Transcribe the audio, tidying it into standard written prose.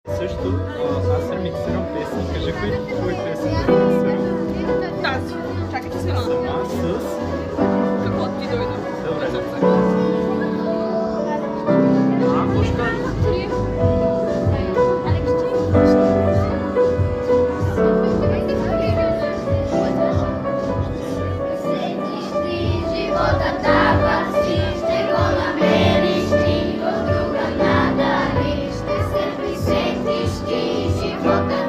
Също аз ремиксирам песни. Кажи кои песни да ремиксирам. Тази. Чакай, че се Сама с... какво ти дойде? Добре. Пушка. Живота